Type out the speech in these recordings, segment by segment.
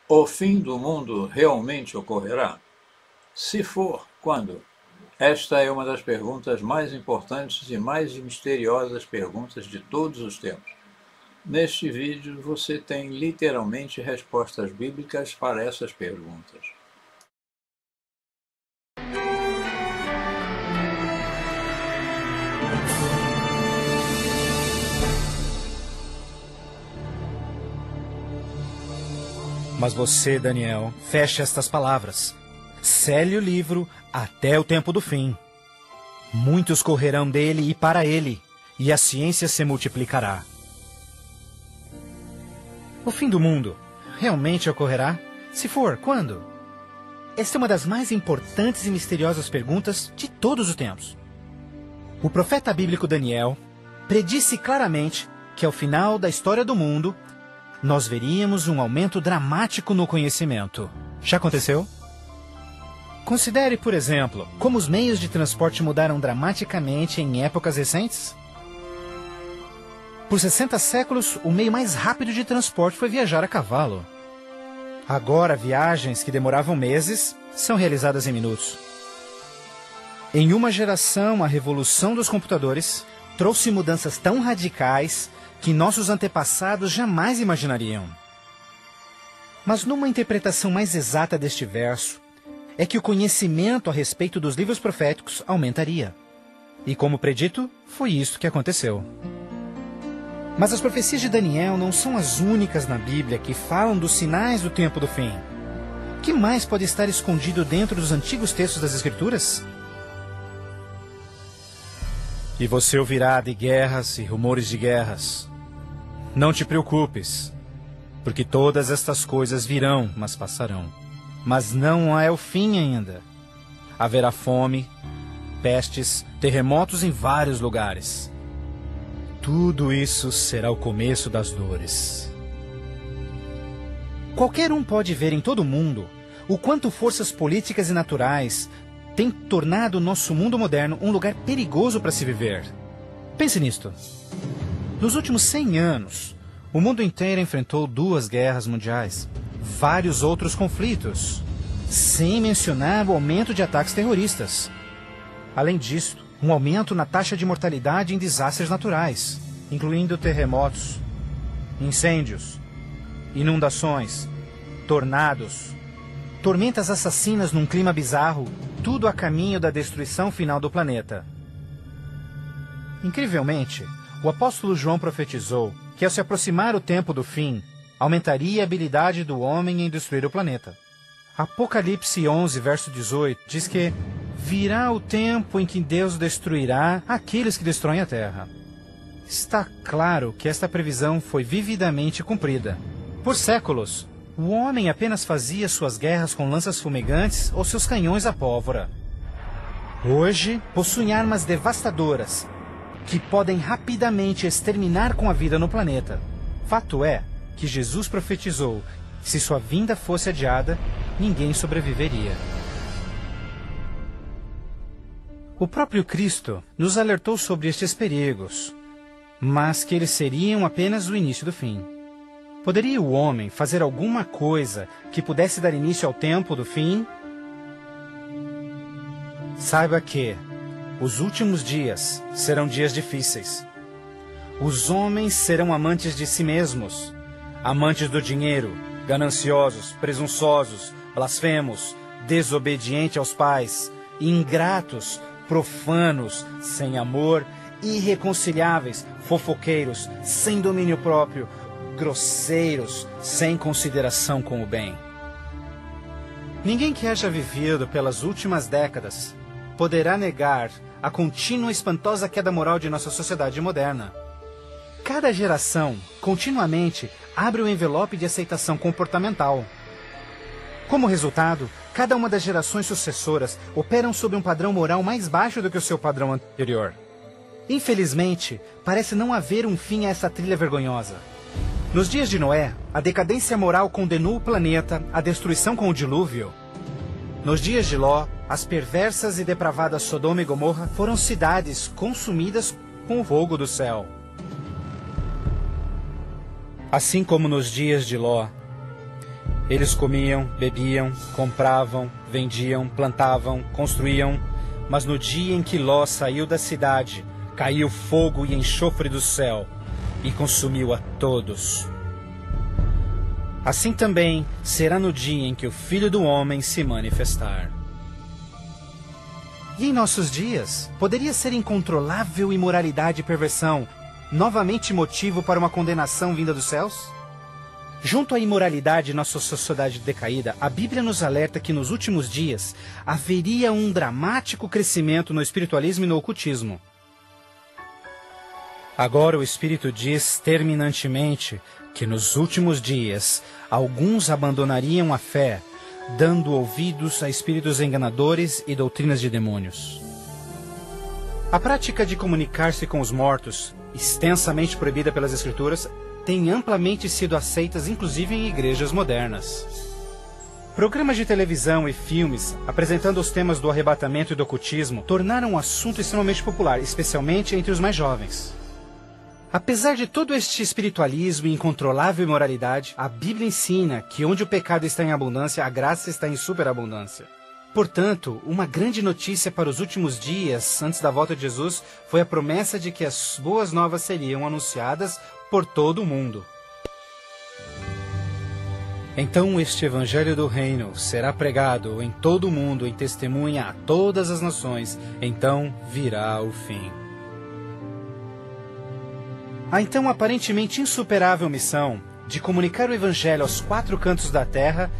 O fim do mundo realmente ocorrerá? Se for, quando? Esta é uma das perguntas mais importantes e mais misteriosas perguntas de todos os tempos. Neste vídeo você tem literalmente respostas bíblicas para essas perguntas. Mas você, Daniel, feche estas palavras. Cele o livro até o tempo do fim. Muitos correrão dele e para ele, e a ciência se multiplicará. O fim do mundo realmente ocorrerá? Se for, quando? Esta é uma das mais importantes e misteriosas perguntas de todos os tempos. O profeta bíblico Daniel predisse claramente que ao final da história do mundo, nós veríamos um aumento dramático no conhecimento. Já aconteceu? Considere, por exemplo, como os meios de transporte mudaram dramaticamente em épocas recentes. Por 60 séculos, o meio mais rápido de transporte foi viajar a cavalo. Agora, viagens que demoravam meses são realizadas em minutos. Em uma geração, a revolução dos computadores trouxe mudanças tão radicais que nossos antepassados jamais imaginariam. Mas numa interpretação mais exata deste verso, é que o conhecimento a respeito dos livros proféticos aumentaria. E como predito, foi isso que aconteceu. Mas as profecias de Daniel não são as únicas na Bíblia que falam dos sinais do tempo do fim. O que mais pode estar escondido dentro dos antigos textos das Escrituras? E você ouvirá de guerras e rumores de guerras. Não te preocupes, porque todas estas coisas virão, mas passarão. Mas não é o fim ainda. Haverá fome, pestes, terremotos em vários lugares. Tudo isso será o começo das dores. Qualquer um pode ver em todo o mundo o quanto forças políticas e naturais têm tornado o nosso mundo moderno um lugar perigoso para se viver. Pense nisto. Nos últimos 100 anos, o mundo inteiro enfrentou 2 guerras mundiais, vários outros conflitos, sem mencionar o aumento de ataques terroristas. Além disso, um aumento na taxa de mortalidade em desastres naturais, incluindo terremotos, incêndios, inundações, tornados, tormentas assassinas num clima bizarro, tudo a caminho da destruição final do planeta. Incrivelmente, o apóstolo João profetizou que ao se aproximar o tempo do fim, aumentaria a habilidade do homem em destruir o planeta. Apocalipse 11, verso 18, diz que virá o tempo em que Deus destruirá aqueles que destroem a terra. Está claro que esta previsão foi vividamente cumprida. Por séculos, o homem apenas fazia suas guerras com lanças fumegantes ou seus canhões a pólvora. Hoje, possuem armas devastadoras que podem rapidamente exterminar com a vida no planeta. Fato é que Jesus profetizou que se sua vinda fosse adiada, ninguém sobreviveria. O próprio Cristo nos alertou sobre estes perigos, mas que eles seriam apenas o início do fim. Poderia o homem fazer alguma coisa que pudesse dar início ao tempo do fim? Saiba que os últimos dias serão dias difíceis. Os homens serão amantes de si mesmos, amantes do dinheiro, gananciosos, presunçosos, blasfemos, desobedientes aos pais, ingratos, profanos, sem amor, irreconciliáveis, fofoqueiros, sem domínio próprio, grosseiros, sem consideração com o bem. Ninguém que haja vivido pelas últimas décadas poderá negar a contínua e espantosa queda moral de nossa sociedade moderna. Cada geração, continuamente, abre o envelope de aceitação comportamental. Como resultado, cada uma das gerações sucessoras operam sob um padrão moral mais baixo do que o seu padrão anterior. Infelizmente, parece não haver um fim a essa trilha vergonhosa. Nos dias de Noé, a decadência moral condenou o planeta à destruição com o dilúvio. Nos dias de Ló, as perversas e depravadas Sodoma e Gomorra foram cidades consumidas com o fogo do céu. Assim como nos dias de Ló, Eles comiam, bebiam, compravam, vendiam, plantavam, construíam, mas no dia em que Ló saiu da cidade, caiu fogo e enxofre do céu e consumiu a todos. Assim também será no dia em que o Filho do Homem se manifestar. E em nossos dias, poderia ser incontrolável imoralidade e perversão novamente motivo para uma condenação vinda dos céus? Junto à imoralidade em nossa sociedade decaída, a Bíblia nos alerta que nos últimos dias haveria um dramático crescimento no espiritualismo e no ocultismo. Agora o Espírito diz terminantemente que nos últimos dias alguns abandonariam a fé, dando ouvidos a espíritos enganadores e doutrinas de demônios. A prática de comunicar-se com os mortos, extensamente proibida pelas Escrituras, tem amplamente sido aceitas inclusive em igrejas modernas. Programas de televisão e filmes apresentando os temas do arrebatamento e do ocultismo tornaram um assunto extremamente popular, especialmente entre os mais jovens. Apesar de todo este espiritualismo e incontrolável imoralidade, a Bíblia ensina que onde o pecado está em abundância, a graça está em superabundância. Portanto, uma grande notícia para os últimos dias, antes da volta de Jesus, foi a promessa de que as boas novas seriam anunciadas por todo o mundo. Então este evangelho do reino será pregado em todo o mundo em testemunha a todas as nações, então virá o fim. A então aparentemente insuperável missão de comunicar o evangelho aos quatro cantos da terra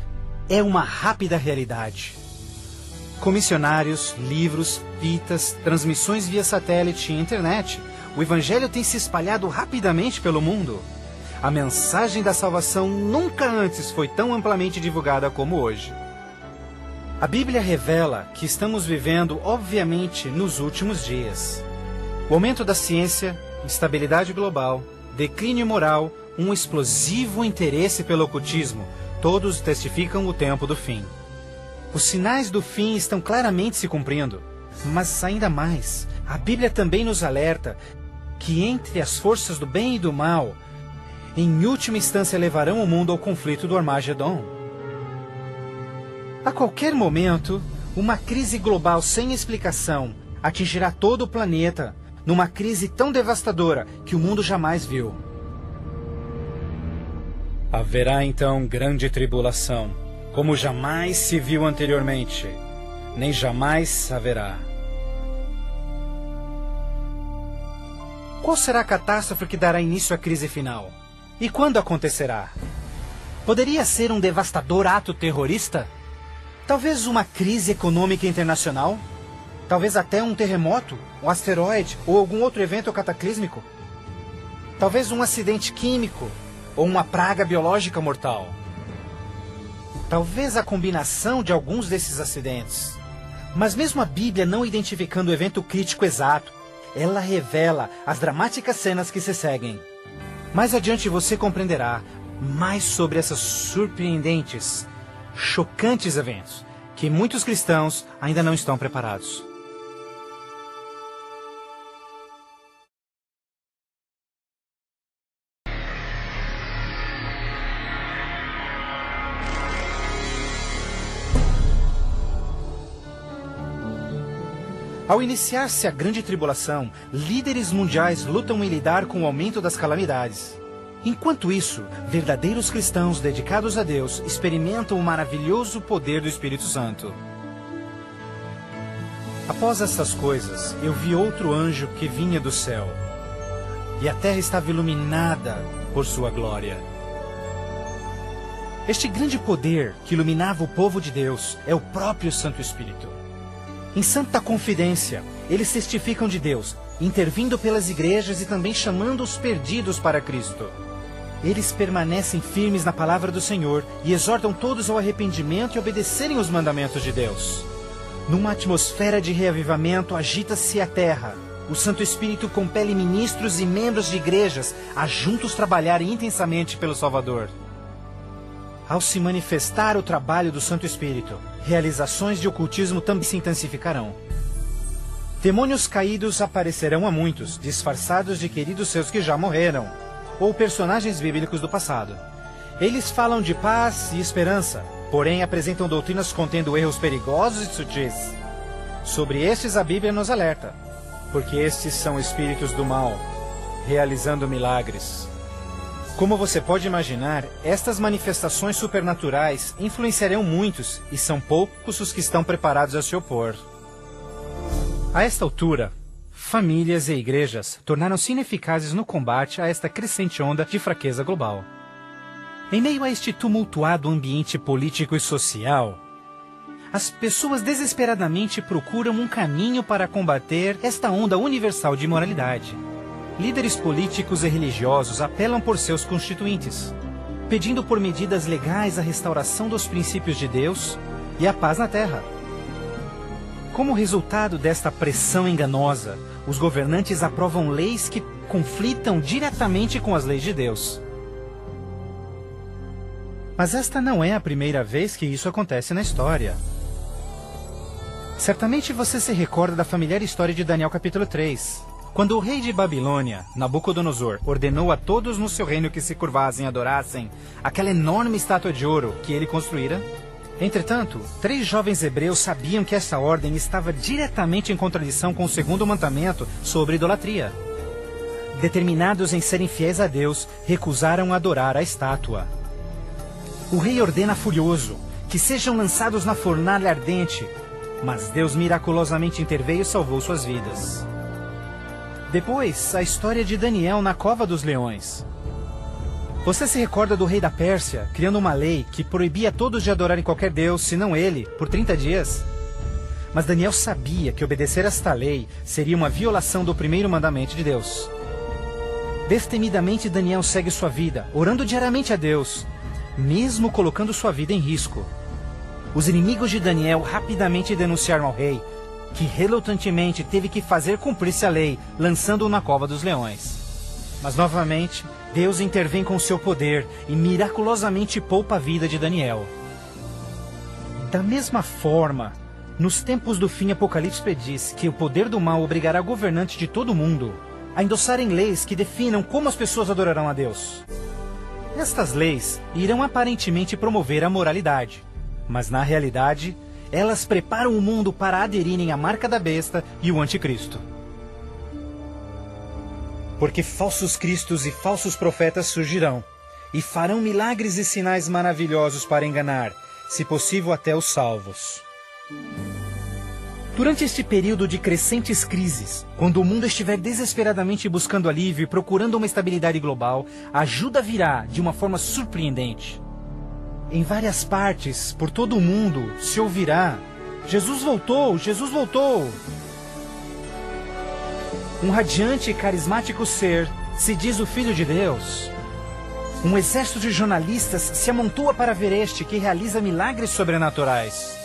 é uma rápida realidade. Com missionários, livros, fitas, transmissões via satélite e internet, o evangelho tem se espalhado rapidamente pelo mundo. A mensagem da salvação nunca antes foi tão amplamente divulgada como hoje. A Bíblia revela que estamos vivendo, obviamente, nos últimos dias. O aumento da ciência, instabilidade global, declínio moral, um explosivo interesse pelo ocultismo, todos testificam o tempo do fim. Os sinais do fim estão claramente se cumprindo, mas ainda mais, a Bíblia também nos alerta que entre as forças do bem e do mal, em última instância levarão o mundo ao conflito do Armagedon. A qualquer momento, uma crise global sem explicação atingirá todo o planeta, numa crise tão devastadora que o mundo jamais viu. Haverá então grande tribulação, como jamais se viu anteriormente, nem jamais haverá. Qual será a catástrofe que dará início à crise final? E quando acontecerá? Poderia ser um devastador ato terrorista? Talvez uma crise econômica internacional? Talvez até um terremoto, um asteroide ou algum outro evento cataclísmico? Talvez um acidente químico ou uma praga biológica mortal? Talvez a combinação de alguns desses acidentes. Mas mesmo a Bíblia não identificando o evento crítico exato, ela revela as dramáticas cenas que se seguem. Mais adiante você compreenderá mais sobre esses surpreendentes, chocantes eventos que muitos cristãos ainda não estão preparados. Ao iniciar-se a grande tribulação, líderes mundiais lutam em lidar com o aumento das calamidades. Enquanto isso, verdadeiros cristãos dedicados a Deus experimentam o maravilhoso poder do Espírito Santo. Após estas coisas, eu vi outro anjo que vinha do céu, e a terra estava iluminada por sua glória. Este grande poder que iluminava o povo de Deus é o próprio Santo Espírito. Em santa confidência, eles testificam de Deus, intervindo pelas igrejas e também chamando os perdidos para Cristo. Eles permanecem firmes na palavra do Senhor e exortam todos ao arrependimento e obedecerem os mandamentos de Deus. Numa atmosfera de reavivamento, agita-se a terra. O Santo Espírito compele ministros e membros de igrejas a juntos trabalharem intensamente pelo Salvador. Ao se manifestar o trabalho do Santo Espírito, realizações de ocultismo também se intensificarão. Demônios caídos aparecerão a muitos, disfarçados de queridos seus que já morreram, ou personagens bíblicos do passado. Eles falam de paz e esperança, porém apresentam doutrinas contendo erros perigosos e sutis. Sobre estes a Bíblia nos alerta, porque estes são espíritos do mal, realizando milagres. Como você pode imaginar, estas manifestações supernaturais influenciarão muitos e são poucos os que estão preparados a se opor. A esta altura, famílias e igrejas tornaram-se ineficazes no combate a esta crescente onda de fraqueza global. Em meio a este tumultuado ambiente político e social, as pessoas desesperadamente procuram um caminho para combater esta onda universal de imoralidade. Líderes políticos e religiosos apelam por seus constituintes, pedindo por medidas legais a restauração dos princípios de Deus e a paz na Terra. Como resultado desta pressão enganosa, os governantes aprovam leis que conflitam diretamente com as leis de Deus. Mas esta não é a primeira vez que isso acontece na história. Certamente você se recorda da familiar história de Daniel capítulo 3. Quando o rei de Babilônia, Nabucodonosor, ordenou a todos no seu reino que se curvassem e adorassem aquela enorme estátua de ouro que ele construíra. Entretanto, 3 jovens hebreus sabiam que essa ordem estava diretamente em contradição com o segundo mandamento sobre idolatria. Determinados em serem fiéis a Deus, recusaram adorar a estátua. O rei ordena furioso que sejam lançados na fornalha ardente, mas Deus miraculosamente interveio e salvou suas vidas. Depois, a história de Daniel na cova dos leões. Você se recorda do rei da Pérsia, criando uma lei que proibia todos de adorarem qualquer deus, senão ele, por 30 dias? Mas Daniel sabia que obedecer esta lei seria uma violação do primeiro mandamento de Deus. Destemidamente, Daniel segue sua vida, orando diariamente a Deus, mesmo colocando sua vida em risco. Os inimigos de Daniel rapidamente denunciaram ao rei, que relutantemente teve que fazer cumprir-se a lei, lançando-o na cova dos leões. Mas novamente, Deus intervém com seu poder e miraculosamente poupa a vida de Daniel. Da mesma forma, nos tempos do fim, Apocalipse prediz que o poder do mal obrigará governantes de todo o mundo a endossarem leis que definam como as pessoas adorarão a Deus. Estas leis irão aparentemente promover a moralidade, mas na realidade, elas preparam o mundo para aderirem à marca da besta e o anticristo. Porque falsos cristos e falsos profetas surgirão, e farão milagres e sinais maravilhosos para enganar, se possível até os salvos. Durante este período de crescentes crises, quando o mundo estiver desesperadamente buscando alívio e procurando uma estabilidade global, a ajuda virá de uma forma surpreendente. Em várias partes, por todo o mundo, se ouvirá: Jesus voltou! Jesus voltou! Um radiante e carismático ser se diz o Filho de Deus. Um exército de jornalistas se amontoa para ver este que realiza milagres sobrenaturais.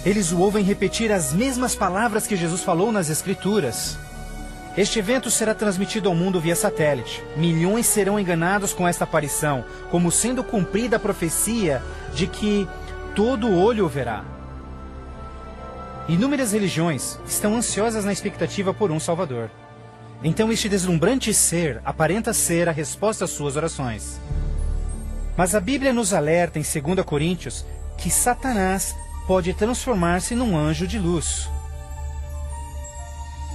Eles o ouvem repetir as mesmas palavras que Jesus falou nas Escrituras. Este evento será transmitido ao mundo via satélite. Milhões serão enganados com esta aparição, como sendo cumprida a profecia de que todo olho o verá. Inúmeras religiões estão ansiosas na expectativa por um Salvador. Então este deslumbrante ser aparenta ser a resposta às suas orações. Mas a Bíblia nos alerta em 2 Coríntios que Satanás pode transformar-se num anjo de luz.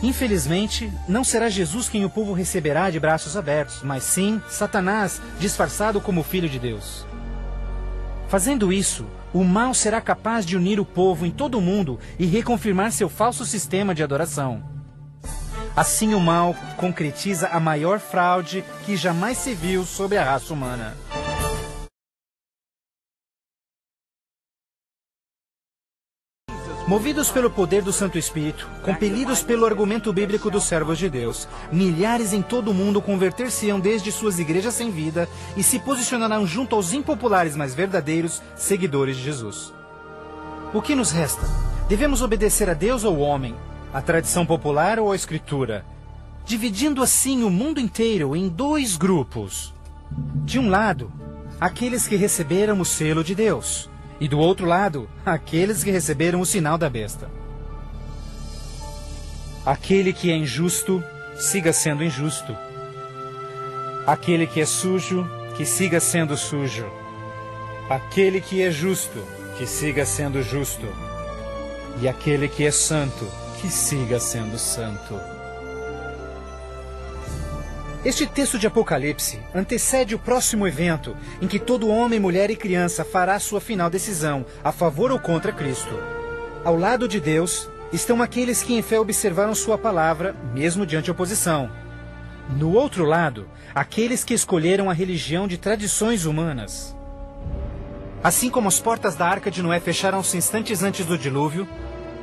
Infelizmente, não será Jesus quem o povo receberá de braços abertos, mas sim Satanás, disfarçado como Filho de Deus. Fazendo isso, o mal será capaz de unir o povo em todo o mundo e reconfirmar seu falso sistema de adoração. Assim, o mal concretiza a maior fraude que jamais se viu sobre a raça humana. Movidos pelo poder do Santo Espírito, compelidos pelo argumento bíblico dos servos de Deus, milhares em todo o mundo converter-se-ão desde suas igrejas sem vida e se posicionarão junto aos impopulares, mas verdadeiros seguidores de Jesus. O que nos resta? Devemos obedecer a Deus ou ao homem, à tradição popular ou à Escritura, dividindo assim o mundo inteiro em 2 grupos. De um lado, aqueles que receberam o selo de Deus, e do outro lado, aqueles que receberam o sinal da besta. Aquele que é injusto, siga sendo injusto. Aquele que é sujo, que siga sendo sujo. Aquele que é justo, que siga sendo justo. E aquele que é santo, que siga sendo santo. Este texto de Apocalipse antecede o próximo evento em que todo homem, mulher e criança fará sua final decisão, a favor ou contra Cristo. Ao lado de Deus estão aqueles que em fé observaram sua palavra, mesmo diante oposição. No outro lado, aqueles que escolheram a religião de tradições humanas. Assim como as portas da Arca de Noé fecharam-se instantes antes do dilúvio,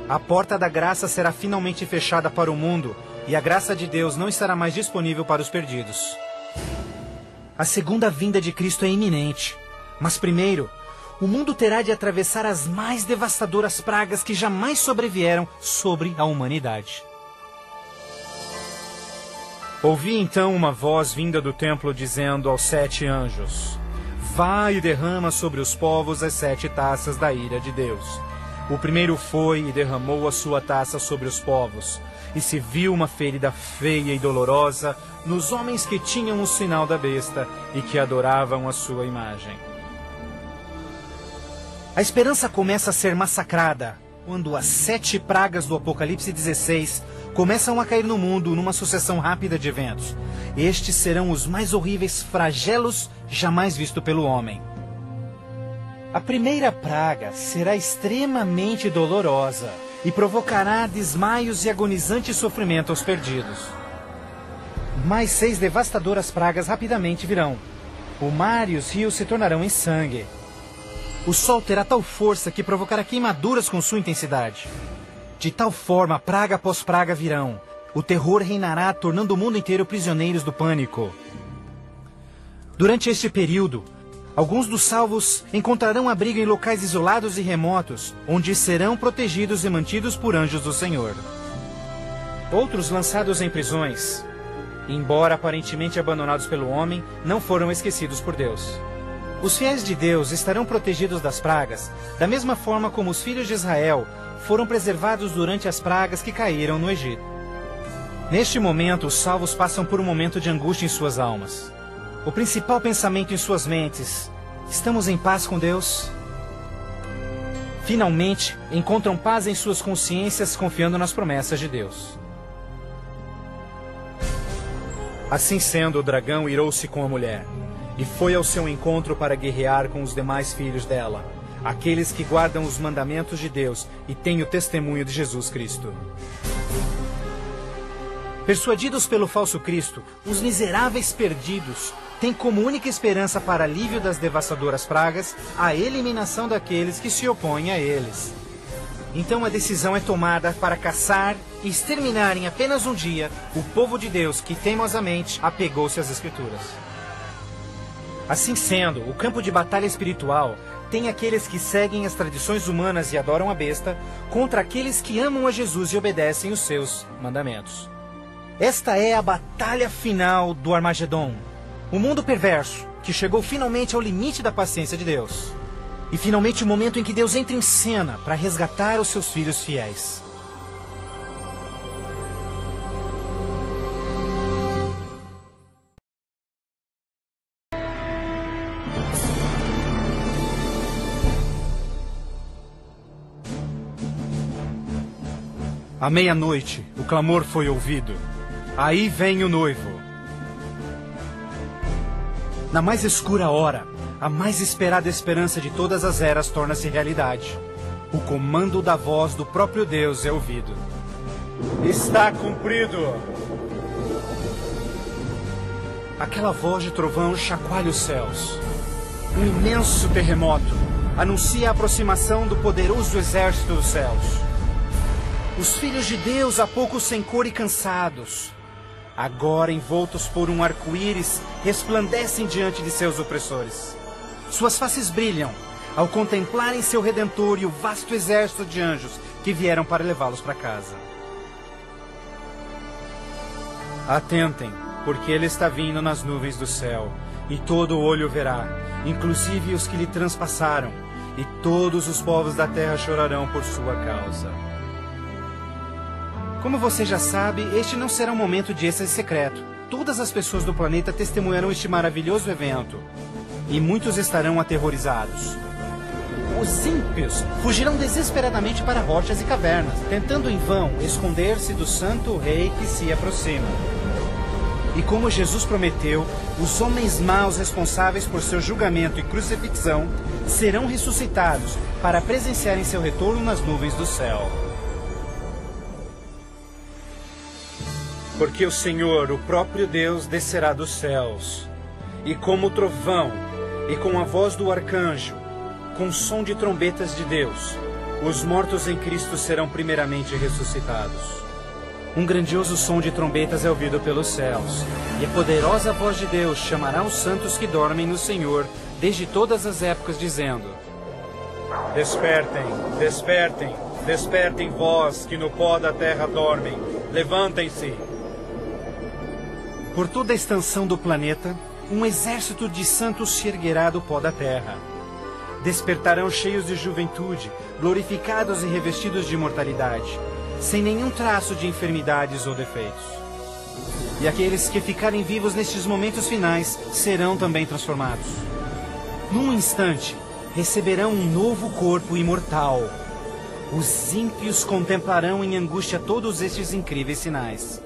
a porta da graça será finalmente fechada para o mundo e a graça de Deus não estará mais disponível para os perdidos. A segunda vinda de Cristo é iminente, mas primeiro, o mundo terá de atravessar as mais devastadoras pragas que jamais sobrevieram sobre a humanidade. Ouvi então uma voz vinda do templo dizendo aos 7 anjos: Vai e derrama sobre os povos as 7 taças da ira de Deus. O primeiro foi e derramou a sua taça sobre os povos, e se viu uma ferida feia e dolorosa nos homens que tinham o sinal da besta e que adoravam a sua imagem. A esperança começa a ser massacrada quando as 7 pragas do Apocalipse 16 começam a cair no mundo numa sucessão rápida de eventos. Estes serão os mais horríveis flagelos jamais vistos pelo homem. A primeira praga será extremamente dolorosa e provocará desmaios e agonizante sofrimento aos perdidos. Mais 6 devastadoras pragas rapidamente virão. O mar e os rios se tornarão em sangue. O sol terá tal força que provocará queimaduras com sua intensidade. De tal forma, praga após praga virão. O terror reinará, tornando o mundo inteiro prisioneiros do pânico. Durante este período, alguns dos salvos encontrarão abrigo em locais isolados e remotos, onde serão protegidos e mantidos por anjos do Senhor. Outros, lançados em prisões, embora aparentemente abandonados pelo homem, não foram esquecidos por Deus. Os fiéis de Deus estarão protegidos das pragas, da mesma forma como os filhos de Israel foram preservados durante as pragas que caíram no Egito. Neste momento, os salvos passam por um momento de angústia em suas almas. O principal pensamento em suas mentes: estamos em paz com Deus? Finalmente, encontram paz em suas consciências confiando nas promessas de Deus. Assim sendo, o dragão irou-se com a mulher e foi ao seu encontro para guerrear com os demais filhos dela, aqueles que guardam os mandamentos de Deus e têm o testemunho de Jesus Cristo. Persuadidos pelo falso Cristo, os miseráveis perdidos têm como única esperança para alívio das devastadoras pragas a eliminação daqueles que se opõem a eles. Então a decisão é tomada para caçar e exterminar em apenas um dia o povo de Deus que teimosamente apegou-se às Escrituras. Assim sendo, o campo de batalha espiritual tem aqueles que seguem as tradições humanas e adoram a besta contra aqueles que amam a Jesus e obedecem os seus mandamentos. Esta é a batalha final do Armagedon. O mundo perverso, que chegou finalmente ao limite da paciência de Deus. E finalmente o momento em que Deus entra em cena para resgatar os seus filhos fiéis. À meia-noite, o clamor foi ouvido. Aí vem o noivo. Na mais escura hora, a mais esperada esperança de todas as eras torna-se realidade. O comando da voz do próprio Deus é ouvido. Está cumprido! Aquela voz de trovão chacoalha os céus. Um imenso terremoto anuncia a aproximação do poderoso exército dos céus. Os filhos de Deus, há pouco sem cor e cansados, agora envoltos por um arco-íris, resplandecem diante de seus opressores. Suas faces brilham ao contemplarem seu Redentor e o vasto exército de anjos que vieram para levá-los para casa. Atentem, porque ele está vindo nas nuvens do céu, e todo olho verá, inclusive os que lhe transpassaram, e todos os povos da terra chorarão por sua causa. Como você já sabe, este não será um momento de êxtase secreto. Todas as pessoas do planeta testemunharão este maravilhoso evento. e muitos estarão aterrorizados. Os ímpios fugirão desesperadamente para rochas e cavernas, tentando em vão esconder-se do santo rei que se aproxima. E como Jesus prometeu, os homens maus responsáveis por seu julgamento e crucifixão serão ressuscitados para presenciarem seu retorno nas nuvens do céu. Porque o Senhor, o próprio Deus, descerá dos céus, e como trovão, e com a voz do arcanjo, com som de trombetas de Deus, os mortos em Cristo serão primeiramente ressuscitados. Um grandioso som de trombetas é ouvido pelos céus, e a poderosa voz de Deus chamará os santos que dormem no Senhor desde todas as épocas, dizendo: Despertem, despertem, despertem vós que no pó da terra dormem, levantem-se. Por toda a extensão do planeta, um exército de santos se erguerá do pó da terra. Despertarão cheios de juventude, glorificados e revestidos de imortalidade, sem nenhum traço de enfermidades ou defeitos. E aqueles que ficarem vivos nestes momentos finais serão também transformados. Num instante, receberão um novo corpo imortal. Os ímpios contemplarão em angústia todos estes incríveis sinais.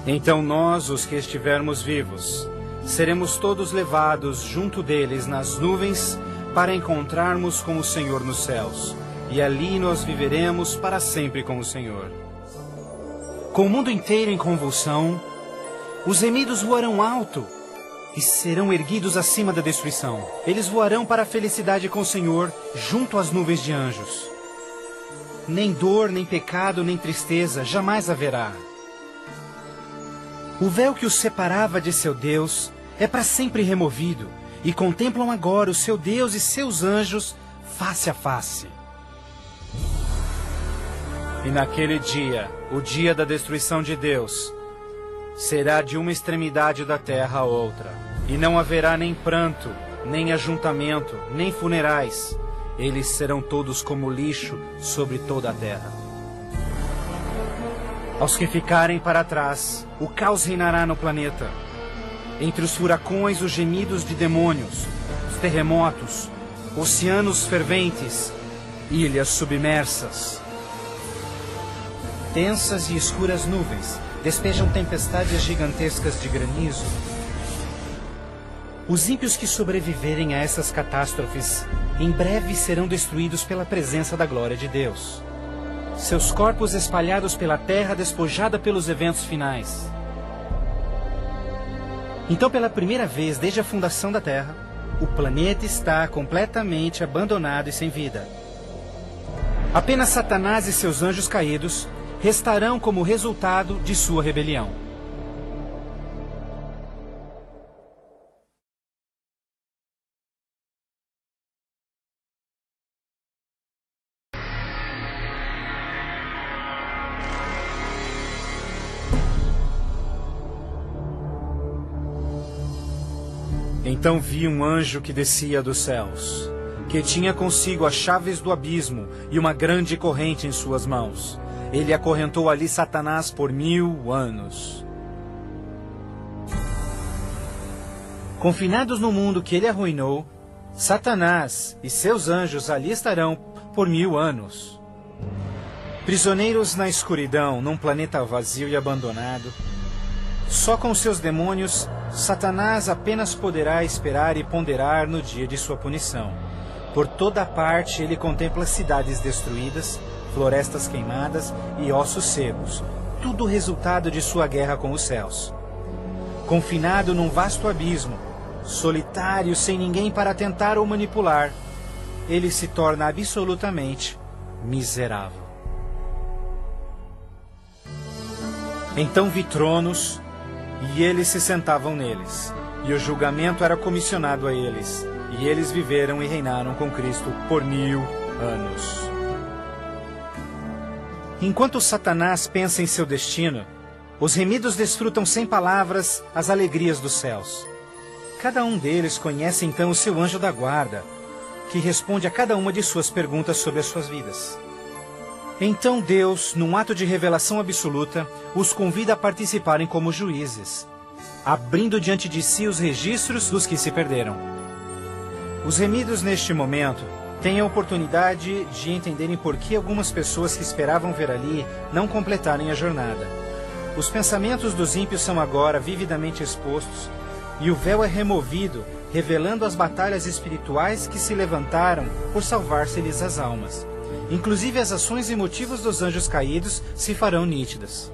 Então nós, os que estivermos vivos, seremos todos levados junto deles nas nuvens para encontrarmos com o Senhor nos céus. E ali nós viveremos para sempre com o Senhor. Com o mundo inteiro em convulsão, os remidos voarão alto e serão erguidos acima da destruição. Eles voarão para a felicidade com o Senhor, junto às nuvens de anjos. Nem dor, nem pecado, nem tristeza jamais haverá. O véu que os separava de seu Deus é para sempre removido, e contemplam agora o seu Deus e seus anjos face a face. E naquele dia, o dia da destruição de Deus, será de uma extremidade da terra a outra, e não haverá nem pranto, nem ajuntamento, nem funerais. Eles serão todos como lixo sobre toda a terra. Aos que ficarem para trás, o caos reinará no planeta. Entre os furacões, os gemidos de demônios, os terremotos, oceanos ferventes, ilhas submersas. Densas e escuras nuvens despejam tempestades gigantescas de granizo. Os ímpios que sobreviverem a essas catástrofes em breve serão destruídos pela presença da glória de Deus. Seus corpos espalhados pela terra despojada pelos eventos finais. Então, pela primeira vez desde a fundação da Terra, o planeta está completamente abandonado e sem vida. Apenas Satanás e seus anjos caídos restarão como resultado de sua rebelião. Então vi um anjo que descia dos céus, que tinha consigo as chaves do abismo e uma grande corrente em suas mãos. Ele acorrentou ali Satanás por 1000 anos. Confinados no mundo que ele arruinou, Satanás e seus anjos ali estarão por 1000 anos. Prisioneiros na escuridão, num planeta vazio e abandonado, só com seus demônios, Satanás apenas poderá esperar e ponderar no dia de sua punição. Por toda parte ele contempla cidades destruídas, florestas queimadas e ossos secos, tudo resultado de sua guerra com os céus. Confinado num vasto abismo, solitário, sem ninguém para tentar ou manipular, ele se torna absolutamente miserável. Então vi tronos, e eles se sentavam neles, e o julgamento era comissionado a eles, e eles viveram e reinaram com Cristo por 1000 anos. Enquanto Satanás pensa em seu destino, os remidos desfrutam sem palavras as alegrias dos céus. Cada um deles conhece então o seu anjo da guarda, que responde a cada uma de suas perguntas sobre as suas vidas. Então Deus, num ato de revelação absoluta, os convida a participarem como juízes. abrindo diante de si os registros dos que se perderam. Os remidos neste momento têm a oportunidade de entenderem por que algumas pessoas que esperavam ver ali não completarem a jornada. Os pensamentos dos ímpios são agora vividamente expostos e o véu é removido, revelando as batalhas espirituais que se levantaram por salvar-se-lhes as almas. Inclusive as ações e motivos dos anjos caídos se farão nítidas.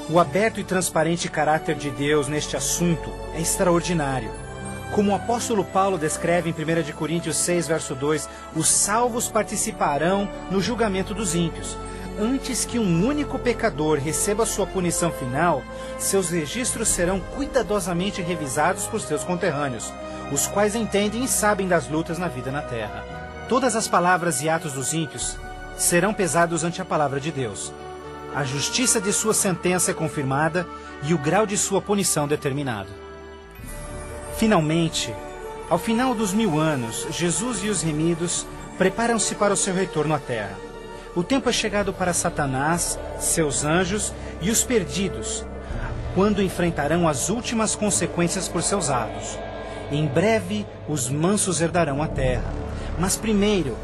O aberto e transparente caráter de Deus neste assunto é extraordinário. Como o apóstolo Paulo descreve em 1 Coríntios 6, verso 2, os salvos participarão no julgamento dos ímpios. Antes que um único pecador receba sua punição final, seus registros serão cuidadosamente revisados por seus conterrâneos, os quais entendem e sabem das lutas na vida na terra. Todas as palavras e atos dos ímpios serão pesados ante a palavra de Deus. A justiça de sua sentença é confirmada e o grau de sua punição determinado. Finalmente, ao final dos 1000 anos, Jesus e os remidos preparam-se para o seu retorno à terra. O tempo é chegado para Satanás, seus anjos e os perdidos, quando enfrentarão as últimas consequências por seus atos. Em breve, os mansos herdarão a terra. Mas primeiro,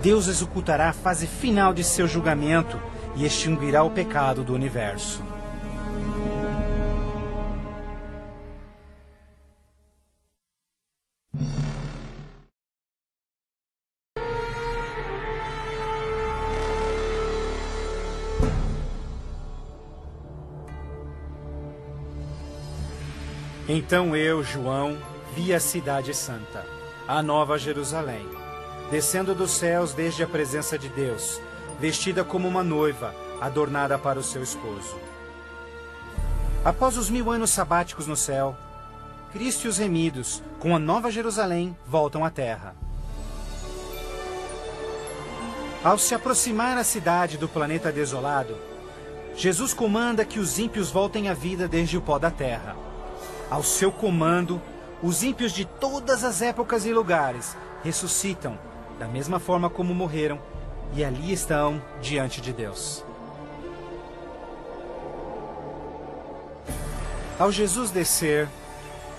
Deus executará a fase final de seu julgamento e extinguirá o pecado do universo. Então eu, João, vi a cidade santa, a nova Jerusalém, descendo dos céus desde a presença de Deus, vestida como uma noiva, adornada para o seu esposo. Após os 1000 anos sabáticos no céu, Cristo e os remidos, com a nova Jerusalém, voltam à terra. Ao se aproximar a cidade do planeta desolado, Jesus comanda que os ímpios voltem à vida desde o pó da terra. Ao seu comando, os ímpios de todas as épocas e lugares ressuscitam, da mesma forma como morreram, e ali estão diante de Deus. Ao Jesus descer,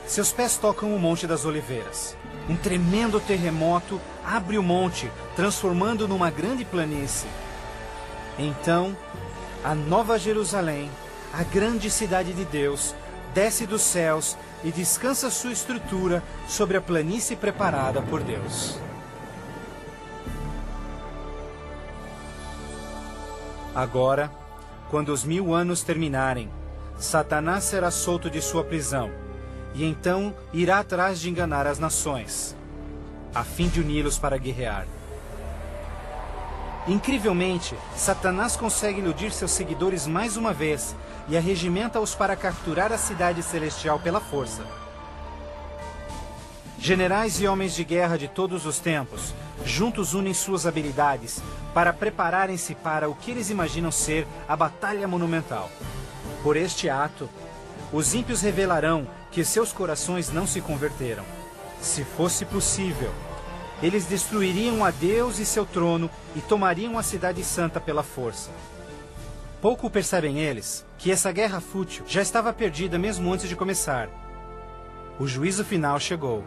seus pés tocam o Monte das Oliveiras. Um tremendo terremoto abre o monte, transformando numa grande planície. Então, a nova Jerusalém, a grande cidade de Deus, desce dos céus e descansa sua estrutura sobre a planície preparada por Deus. Agora, quando os 1000 anos terminarem, Satanás será solto de sua prisão, e então irá atrás de enganar as nações, a fim de uni-los para guerrear. Incrivelmente, Satanás consegue iludir seus seguidores mais uma vez e arregimenta-os para capturar a cidade celestial pela força. Generais e homens de guerra de todos os tempos, juntos unem suas habilidades para prepararem-se para o que eles imaginam ser a batalha monumental. Por este ato, os ímpios revelarão que seus corações não se converteram. Se fosse possível, eles destruiriam a Deus e seu trono e tomariam a cidade santa pela força. Pouco percebem eles que essa guerra fútil já estava perdida mesmo antes de começar. O juízo final chegou.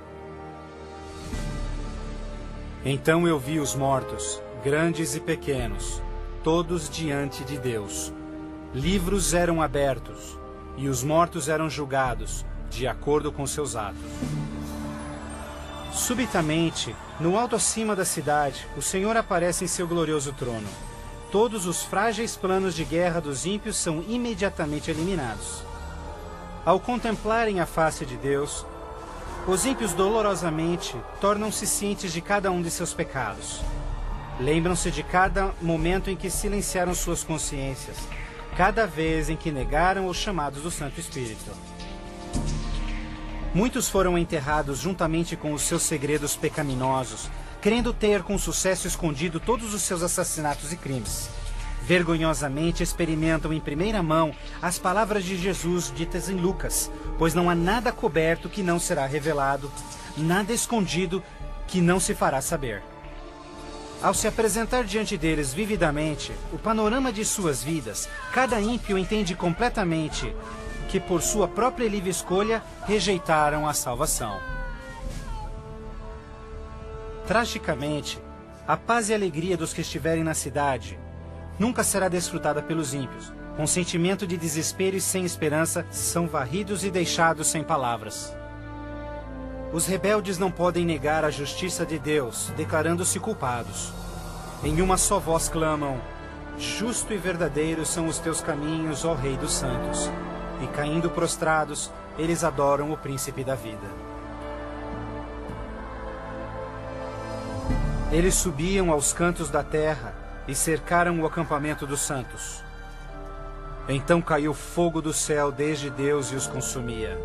Então eu vi os mortos, grandes e pequenos, todos diante de Deus. Livros eram abertos, e os mortos eram julgados, de acordo com seus atos. Subitamente, no alto acima da cidade, o Senhor aparece em seu glorioso trono. Todos os frágeis planos de guerra dos ímpios são imediatamente eliminados. Ao contemplarem a face de Deus, os ímpios dolorosamente tornam-se cientes de cada um de seus pecados. Lembram-se de cada momento em que silenciaram suas consciências, cada vez em que negaram os chamados do Santo Espírito. Muitos foram enterrados juntamente com os seus segredos pecaminosos, querendo ter com sucesso escondido todos os seus assassinatos e crimes. Vergonhosamente experimentam em primeira mão as palavras de Jesus ditas em Lucas, pois não há nada coberto que não será revelado, nada escondido que não se fará saber. Ao se apresentar diante deles vividamente o panorama de suas vidas, cada ímpio entende completamente que por sua própria livre escolha rejeitaram a salvação. Tragicamente, a paz e alegria dos que estiverem na cidade nunca será desfrutada pelos ímpios. Com sentimento de desespero e sem esperança, são varridos e deixados sem palavras. Os rebeldes não podem negar a justiça de Deus, declarando-se culpados. Em uma só voz clamam: justo e verdadeiro são os teus caminhos, ó Rei dos Santos. E caindo prostrados, eles adoram o Príncipe da Vida. Eles subiam aos cantos da terra e cercaram o acampamento dos santos. Então caiu fogo do céu desde Deus e os consumia.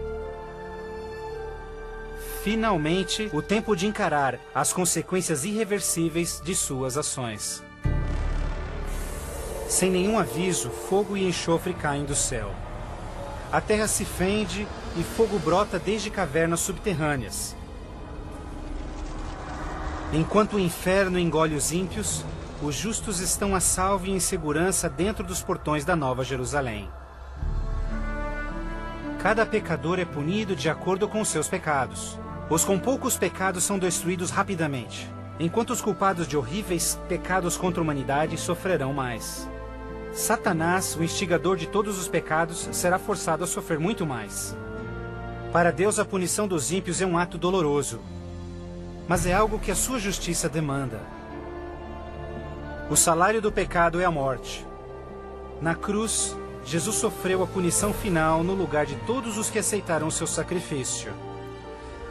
Finalmente, o tempo de encarar as consequências irreversíveis de suas ações. Sem nenhum aviso, fogo e enxofre caem do céu. A terra se fende e fogo brota desde cavernas subterrâneas. Enquanto o inferno engole os ímpios, os justos estão a salvo e em segurança dentro dos portões da Nova Jerusalém. Cada pecador é punido de acordo com seus pecados. Os com poucos pecados são destruídos rapidamente, enquanto os culpados de horríveis pecados contra a humanidade sofrerão mais. Satanás, o instigador de todos os pecados, será forçado a sofrer muito mais. Para Deus, a punição dos ímpios é um ato doloroso, mas é algo que a sua justiça demanda. O salário do pecado é a morte. Na cruz, Jesus sofreu a punição final no lugar de todos os que aceitaram o seu sacrifício.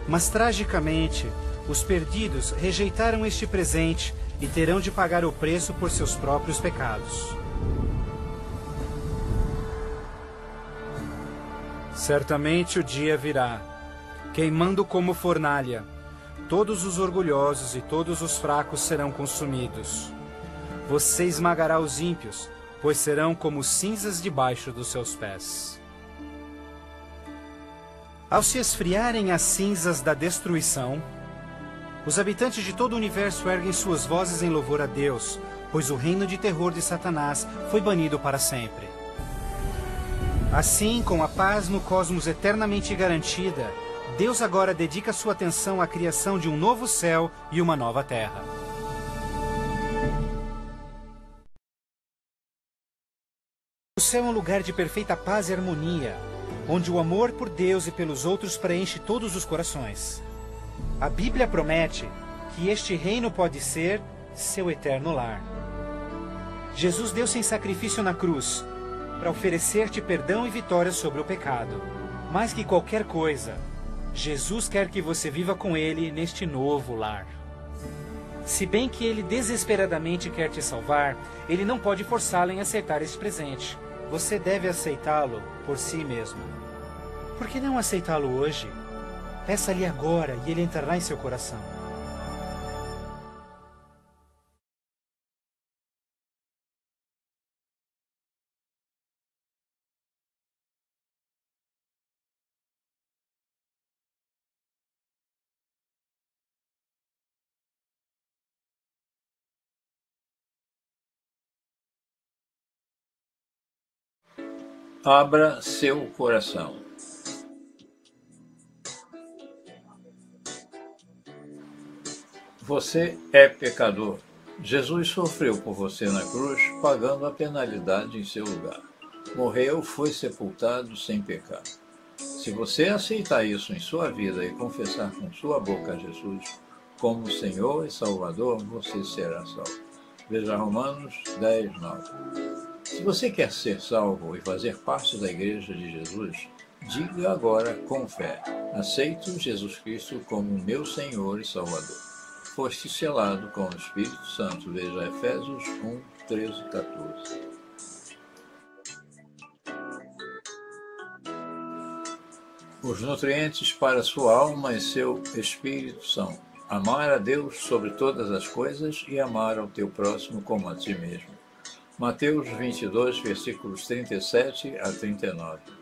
Mas, tragicamente, os perdidos rejeitaram este presente e terão de pagar o preço por seus próprios pecados. Certamente o dia virá, queimando como fornalha. Todos os orgulhosos e todos os fracos serão consumidos. Você esmagará os ímpios, pois serão como cinzas debaixo dos seus pés. Ao se esfriarem as cinzas da destruição, os habitantes de todo o universo erguem suas vozes em louvor a Deus, pois o reino de terror de Satanás foi banido para sempre. Assim, com a paz no cosmos eternamente garantida, Deus agora dedica sua atenção à criação de um novo céu e uma nova terra. O céu é um lugar de perfeita paz e harmonia, onde o amor por Deus e pelos outros preenche todos os corações. A Bíblia promete que este reino pode ser seu eterno lar. Jesus deu-se em sacrifício na cruz para oferecer-te perdão e vitória sobre o pecado. Mais que qualquer coisa, Jesus quer que você viva com Ele neste novo lar. Se bem que Ele desesperadamente quer te salvar, Ele não pode forçá-lo em aceitar este presente. Você deve aceitá-lo por si mesmo. Por que não aceitá-lo hoje? Peça-lhe agora e Ele entrará em seu coração. Abra seu coração. Você é pecador. Jesus sofreu por você na cruz, pagando a penalidade em seu lugar. Morreu, foi sepultado sem pecado. Se você aceitar isso em sua vida e confessar com sua boca Jesus como Senhor e Salvador, você será salvo. Veja Romanos 10, 9. Se você quer ser salvo e fazer parte da Igreja de Jesus, diga agora com fé: aceito Jesus Cristo como meu Senhor e Salvador. Foste selado com o Espírito Santo. Veja Efésios 1, 13, 14. Os nutrientes para sua alma e seu espírito são amar a Deus sobre todas as coisas e amar ao teu próximo como a ti mesmo. Mateus 22, versículos 37 a 39.